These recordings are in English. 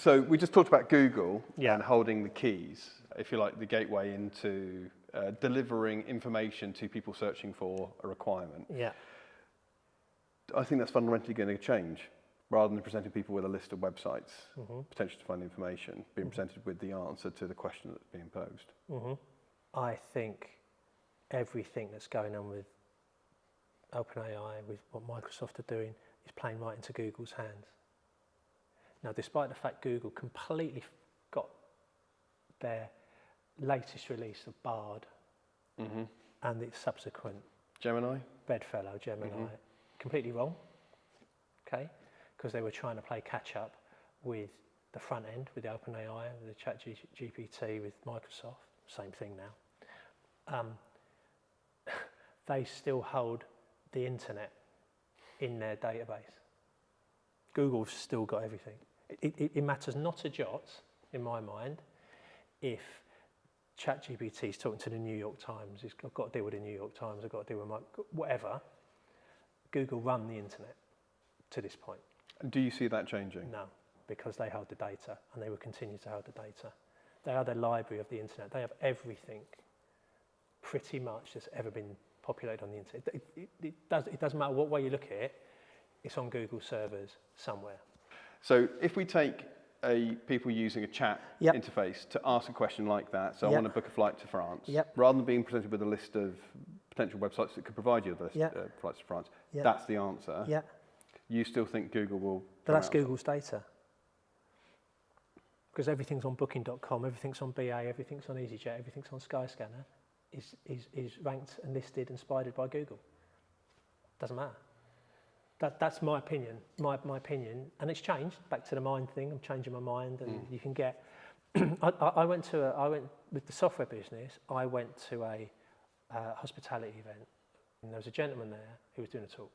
So we just talked about Google Yeah. and holding the keys, if you like, the gateway into delivering information to people searching for a requirement. Yeah. I think that's fundamentally going to change. Rather than presenting people with a list of websites, potentially to find information, being presented with the answer to the question that's being posed. I think everything that's going on with OpenAI, with what Microsoft are doing, is playing right into Google's hands. Now, despite the fact Google completely got their latest release of Bard and its subsequent Gemini? bedfellow, Gemini, completely wrong, okay? Because they were trying to play catch up with the front end, with the OpenAI, with the ChatGPT, with Microsoft, same thing now. They still hold the internet in their database. Google's still got everything. It matters not a jot, in my mind, if ChatGPT is talking to the New York Times, I've got to deal with the New York Times, I've got to deal with whatever. Google run the internet to this point. And do you see that changing? No, because they hold the data and they will continue to hold the data. They are the library of the internet. They have everything pretty much that's ever been populated on the internet. It doesn't matter what way you look at it, it's on Google servers somewhere. So if we take people using a chat interface to ask a question like that, so I want to book a flight to France, rather than being presented with a list of potential websites that could provide you with a list of flights to France, that's the answer. You still think Google will... But that's Google's data. Because everything's on booking.com, everything's on BA, everything's on EasyJet, everything's on Skyscanner, is ranked and listed and spidered by Google. Doesn't matter. That's my opinion, my opinion, and it's changed. Back to the mind thing, I'm changing my mind, and you can get... I went with the software business, I went to a hospitality event, and there was a gentleman there who was doing a talk.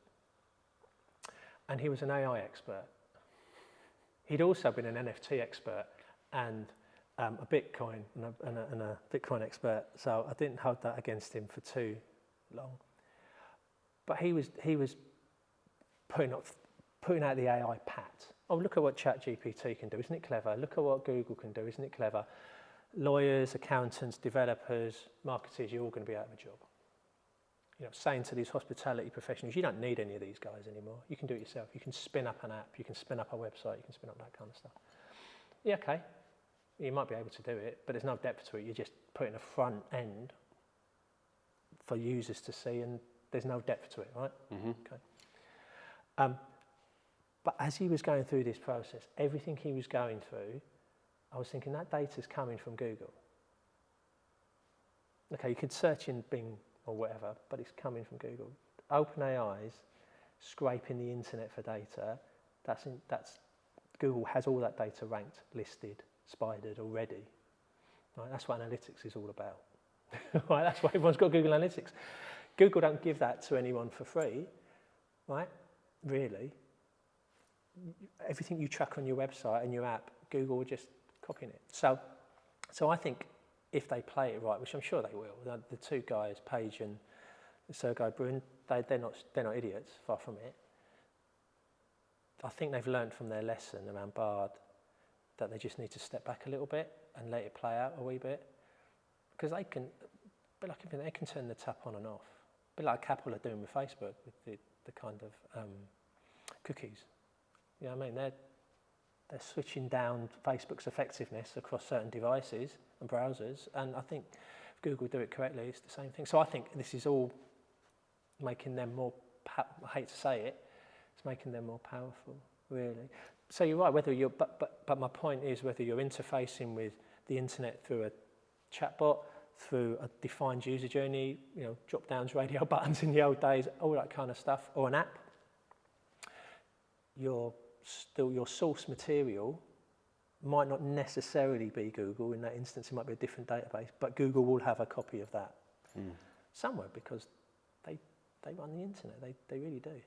And he was an AI expert. He'd also been an NFT expert and a Bitcoin and a Bitcoin expert. So I didn't hold that against him for too long. But he was putting out the AI pat. Oh, look at what ChatGPT can do, isn't it clever? Look at what Google can do, isn't it clever? Lawyers, accountants, developers, marketers, you're all going to be out of a job. You know, saying to these hospitality professionals, you don't need any of these guys anymore. You can do it yourself. You can spin up an app. You can spin up a website. You can spin up that kind of stuff. Yeah, okay. You might be able to do it, but there's no depth to it. You're just putting a front end for users to see, and there's no depth to it, right? Okay. But as he was going through this process, everything he was going through, I was thinking that data's coming from Google. Okay, you could search in Bing or whatever, but it's coming from Google. OpenAI's scraping the internet for data. That's Google has all that data ranked, listed, spidered already. Right? That's what analytics is all about. Right? That's why everyone's got Google Analytics. Google don't give that to anyone for free, right? Really. Everything you track on your website and your app, Google are just copying it. So I think if they play it right, which I'm sure they will, the two guys, Page and Sergey Brin, they're not idiots, far from it. I think they've learned from their lesson around Bard that they just need to step back a little bit and let it play out a wee bit, because they can, but like they can turn the tap on and off, a bit like Apple are doing with Facebook with the kind of cookies. You know what I mean? They're switching down Facebook's effectiveness across certain devices and browsers, and I think if Google do it correctly, it's the same thing. So I think this is all making them more, I hate to say it, it's making them more powerful, really. So you're right, whether you're, but my point is whether you're interfacing with the internet through a chatbot, through a defined user journey, you know, drop downs, radio buttons in the old days, all that kind of stuff, or an app, your source material might not necessarily be Google. In that instance, it might be a different database, but Google will have a copy of that somewhere, because they run the internet. They really do.